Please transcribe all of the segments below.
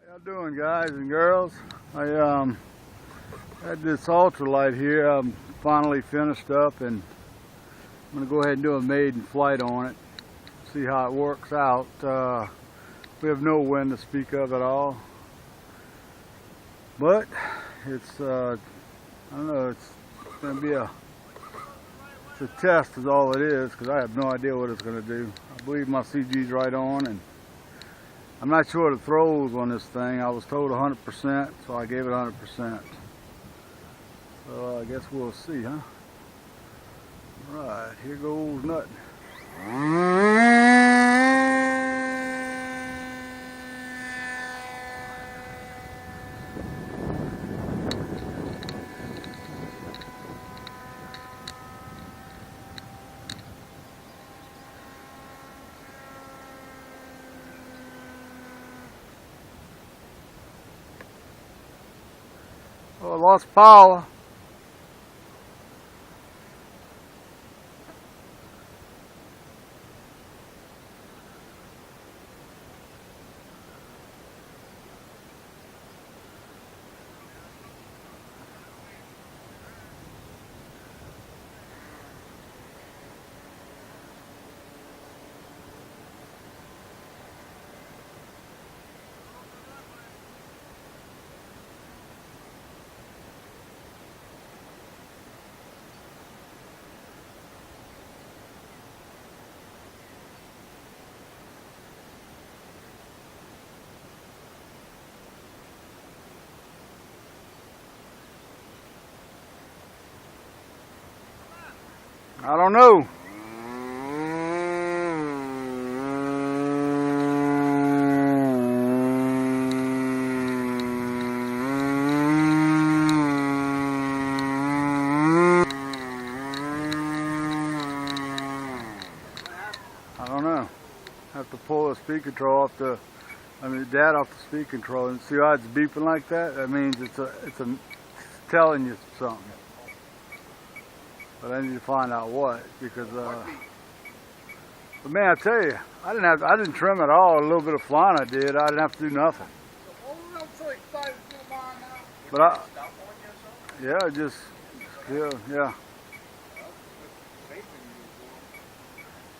How y'all doing, guys and girls? I had this ultralight here. I'm finally finished up, and I'm going to go ahead and do a maiden flight on it. See how it works out. We have no wind to speak of at all, but it's I don't know. It's going to be a test, is all it is, because I have no idea what it's going to do. I believe my CG's right on, and I'm not sure the throws on this thing. I was told 100%, so I gave it 100%. So I guess we'll see, huh? All right, here goes nothing. Oh, I lost power. I don't know. I don't know. Have to pull the speed control off the, data off the speed control, and see how it's beeping like that. That means it's telling you something. But I need to find out what, because but man, I tell you, I didn't trim at all. A little bit of flying I did. I didn't have to do nothing. But yeah.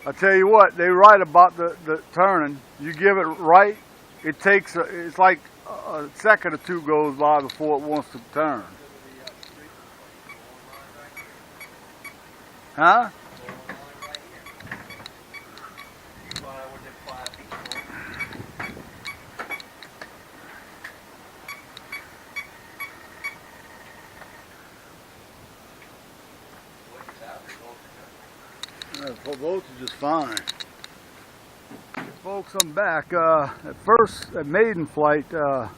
I tell you what, they write about the turning. You give it right, it takes it's like a second or two goes by before it wants to turn. Huh? The voltage is fine. Folks, I'm back. At first, at maiden flight, I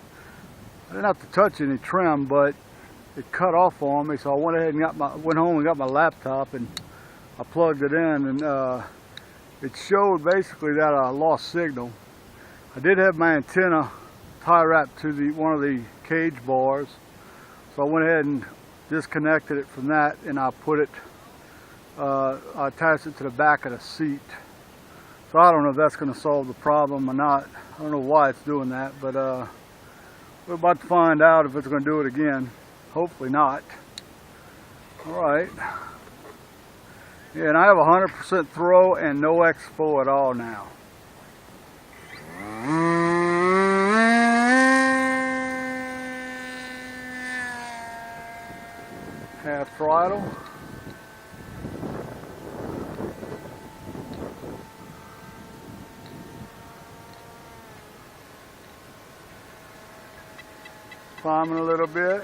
didn't have to touch any trim, but it cut off on me, so I went ahead and went home and got my laptop, and I plugged it in, and it showed basically that I lost signal. I did have my antenna tie wrapped to one of the cage bars, so I went ahead and disconnected it from that, and I put it, I attached it to the back of the seat. So I don't know if that's going to solve the problem or not. I don't know why it's doing that, but we're about to find out if it's going to do it again. Hopefully not. All right. Yeah, and I have 100% throw and no expo at all now. Half throttle. Climbing a little bit.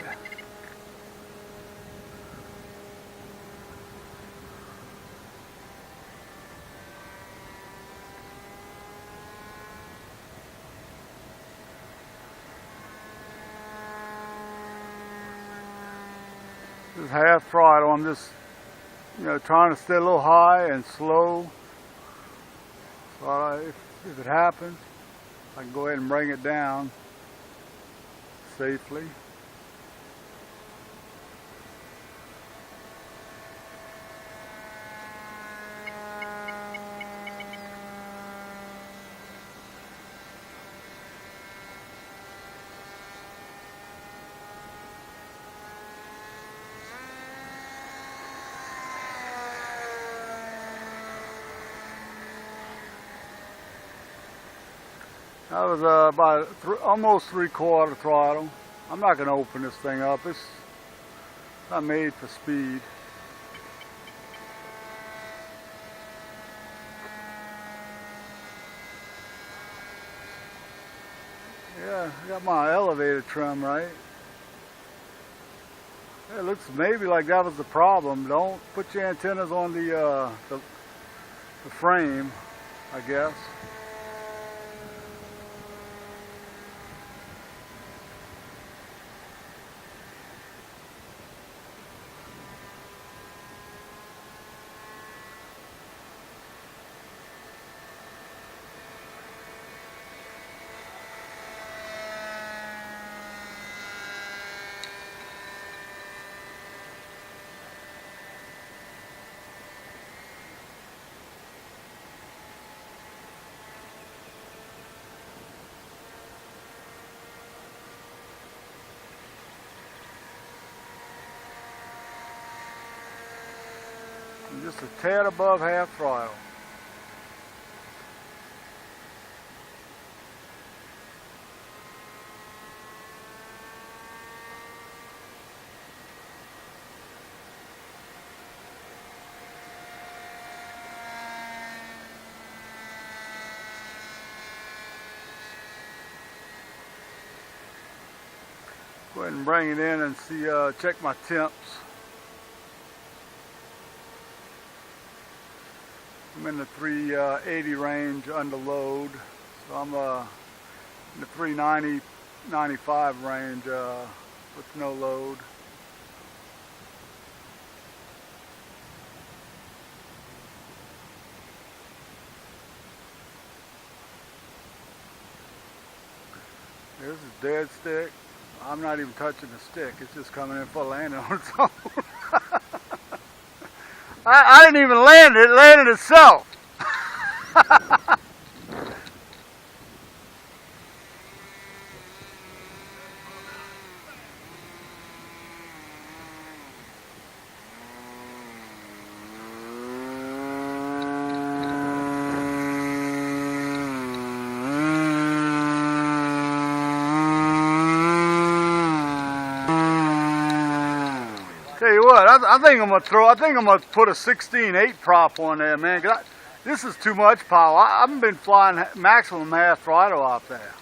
This is half throttle. I'm just, trying to stay a little high and slow. So if it happens, I can go ahead and bring it down safely. That was about almost 3/4 throttle. I'm not going to open this thing up. It's not made for speed. Yeah, I got my elevator trim right. It looks maybe like that was the problem. Don't put your antennas on the frame, I guess. Just a tad above half throttle. Go ahead and bring it in and see, check my temps. I'm in the 380 range under load, so I'm in the 390, 95 range with no load. This is dead stick. I'm not even touching the stick. It's just coming in for landing on its own. I didn't even land it. It landed itself. Tell you what, I think I'm gonna put a 16.8 prop on there, man. 'Cause this is too much power. I've been flying maximum half throttle out there.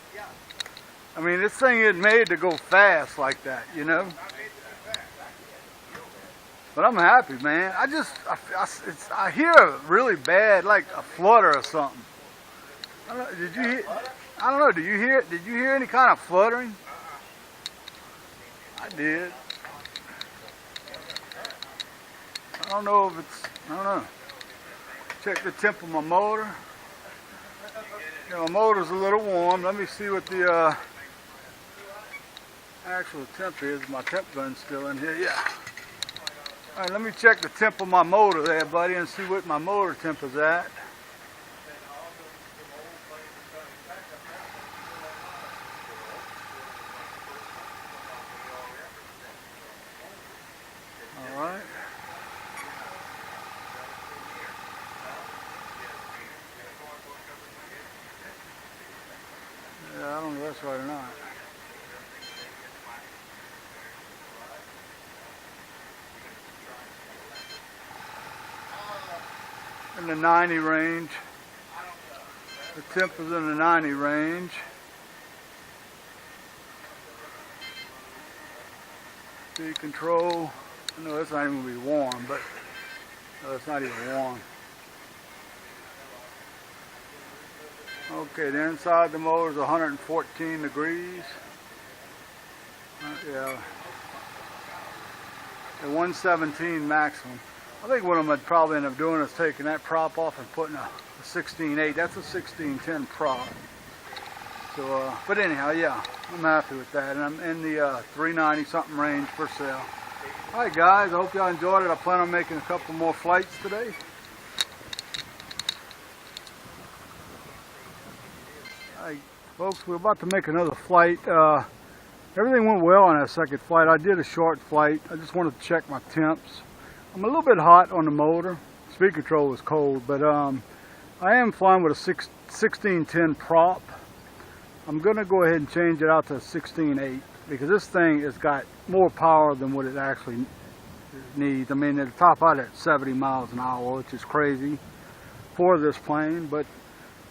I mean, this thing isn't made to go fast like that, you know. But I'm happy, man. I hear a really bad, like a flutter or something. I don't know, did you hear? I don't know. Did you hear any kind of fluttering? I did. I don't know if it's, I don't know. Check the temp of my motor. Yeah, my motor's a little warm. Let me see what the actual temp is. My temp gun's still in here, yeah. All right, let me check the temp of my motor there, buddy, and see what my motor temp is at. All right. Yeah, I don't know if that's right or not. In the 90 range. The temp is in the 90 range. Speed control. No, it's not even going to be warm, but no, it's not even warm. Okay, the inside of the motor is 114 degrees. Yeah. The 117 maximum. I think what I'm going to probably end up doing is taking that prop off and putting a 16.8. That's a 1610 prop. So, but anyhow, yeah, I'm happy with that. And I'm in the 390 something range for sale. All right, guys, I hope y'all enjoyed it. I plan on making a couple more flights today. All right, folks, we're about to make another flight. Everything went well on that second flight. I did a short flight. I just wanted to check my temps. I'm a little bit hot on the motor. Speed control was cold, but I am flying with a 1610 prop. I'm going to go ahead and change it out to 16.8 because this thing has got more power than what it actually needs. I mean, it top out at 70 miles an hour, which is crazy for this plane, but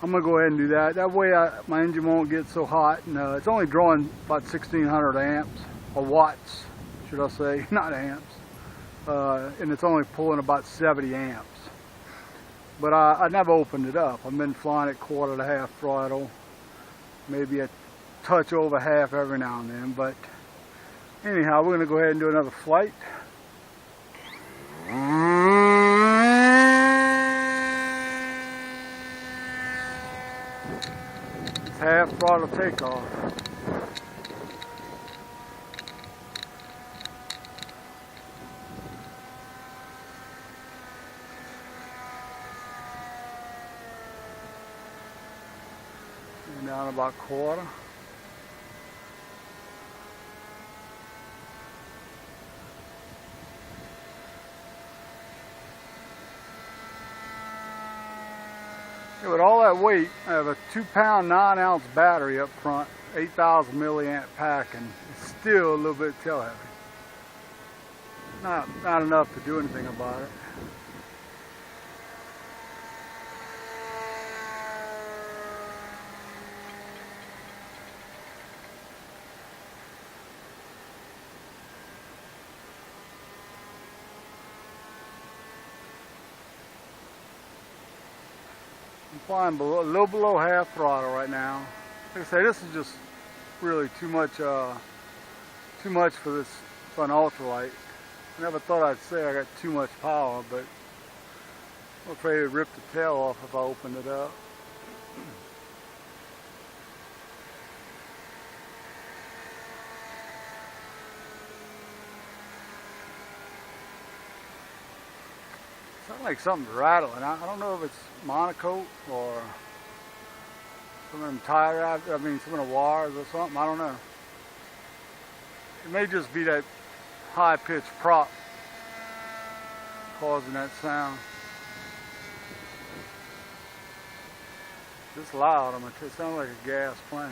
I'm going to go ahead and do that. That way my engine won't get so hot. And it's only drawing about 1600 amps, or watts, should I say, not amps. And it's only pulling about 70 amps. But I never opened it up. I've been flying at 1/4 throttle, maybe a touch over half every now and then. But anyhow, we're going to go ahead and do another flight. It's half throttle takeoff. And down about 1/4. Yeah, with all that weight, I have a 2-pound 9-ounce battery up front, 8,000 milliamp pack, and it's still a little bit tail heavy. Not enough to do anything about it. I'm flying a little below half throttle right now. Like I say, this is just really too much for an ultralight. I never thought I'd say I got too much power, but I'm afraid it'd rip the tail off if I opened it up. Sounds like something's rattling. I don't know if it's monocoque or some of them some of the wires or something. I don't know. It may just be that high-pitched prop causing that sound. It's loud. It sounds like a gas plane.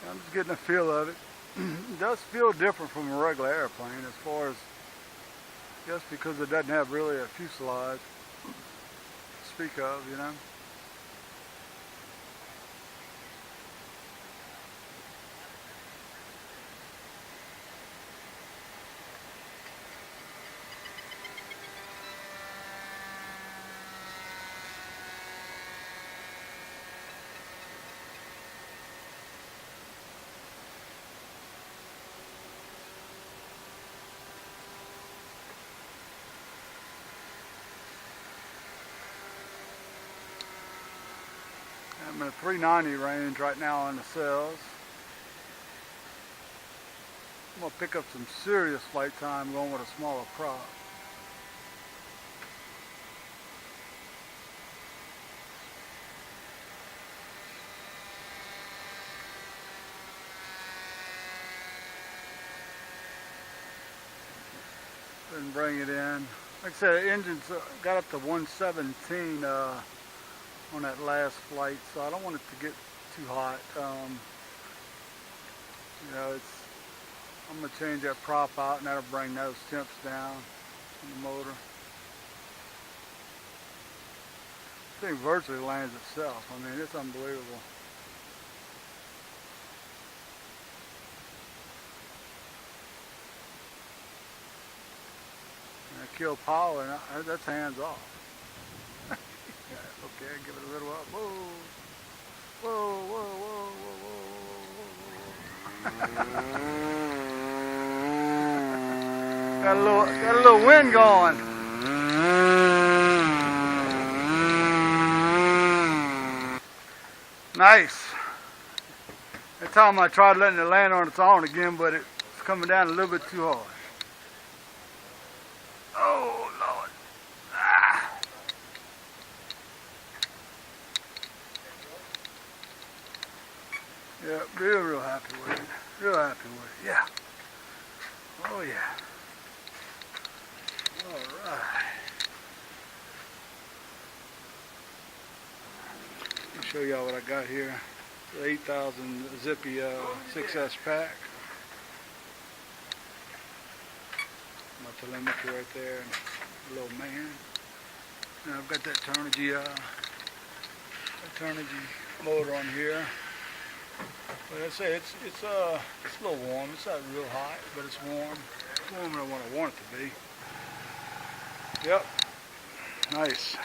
I'm just getting a feel of it. It does feel different from a regular airplane as far as, just because it doesn't have really a fuselage to speak of, you know. I'm in a 390 range right now on the cells. I'm going to pick up some serious flight time going with a smaller prop. Been bring it in. Like I said, the engine's got up to 117 on that last flight, so I don't want it to get too hot. You know, I'm gonna change that prop out, and that'll bring those temps down in the motor. This thing virtually lands itself. I mean, it's unbelievable. And I kill power, and that's hands off. Yeah, okay, give it a little up. Whoa, whoa, whoa, whoa, whoa, whoa, whoa. Got a little wind going. Nice. That time I tried letting it land on its own again, but it's coming down a little bit too hard. Oh, Lord. Ah. Yeah, real happy with it. Real happy with it, yeah. Oh, yeah. All right. Let me show y'all what I got here. The 8,000 zippy 6S pack. My telemetry right there, and a little man. And I've got that Turnigy motor on here. But I say it's a little warm. It's not real hot, but it's warm. It's warmer than what I want it to be. Yep. Nice.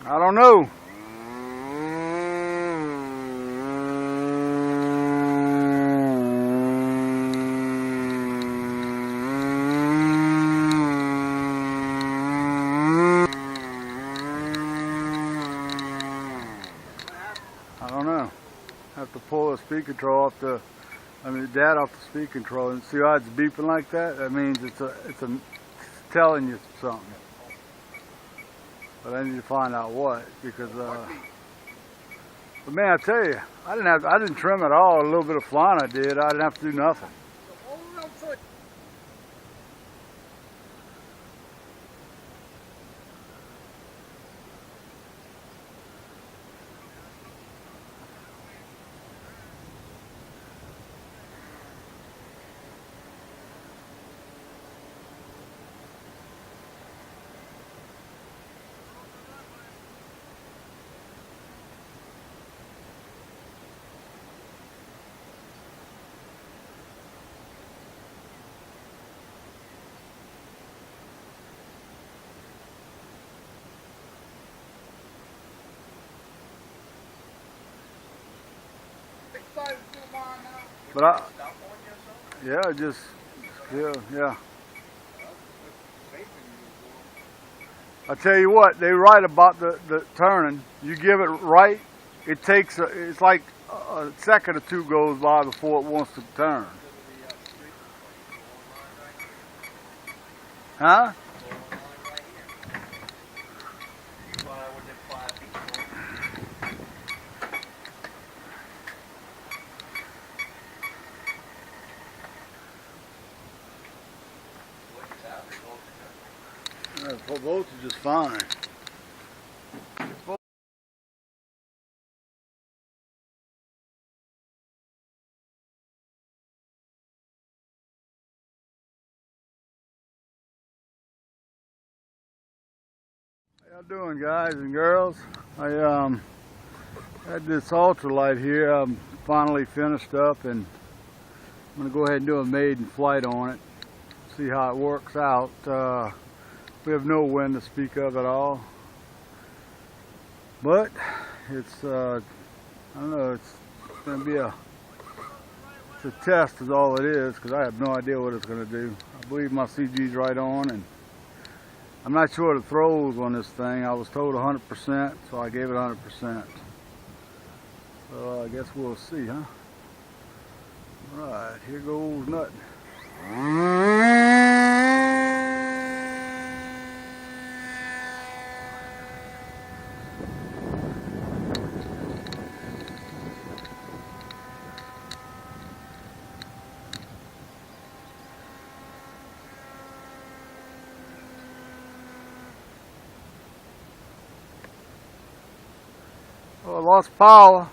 I don't know. I don't know. I have to pull the speed control off the data off the speed control, and see how it's beeping like that. That means it's telling you something. But I need to find out what, because but man, I tell you, I didn't trim at all. A little bit of flying I did. I didn't have to do nothing. But yeah. I tell you what, they write about the turning. You give it right, it takes it's like a second or two goes by before it wants to turn. Huh? The voltage is fine. How y'all doing, guys and girls? I had this ultralight here. I'm finally finished up, and I'm going to go ahead and do a maiden flight on it. See how it works out. We have no wind to speak of at all, but it's I don't know, it's going to be a test is all it is, because I have no idea what it's going to do. I believe my CG's right on, and I'm not sure the throws on this thing. I was told 100%, so I gave it 100%. So I guess we'll see, huh? All right, here goes nothing. lots of power.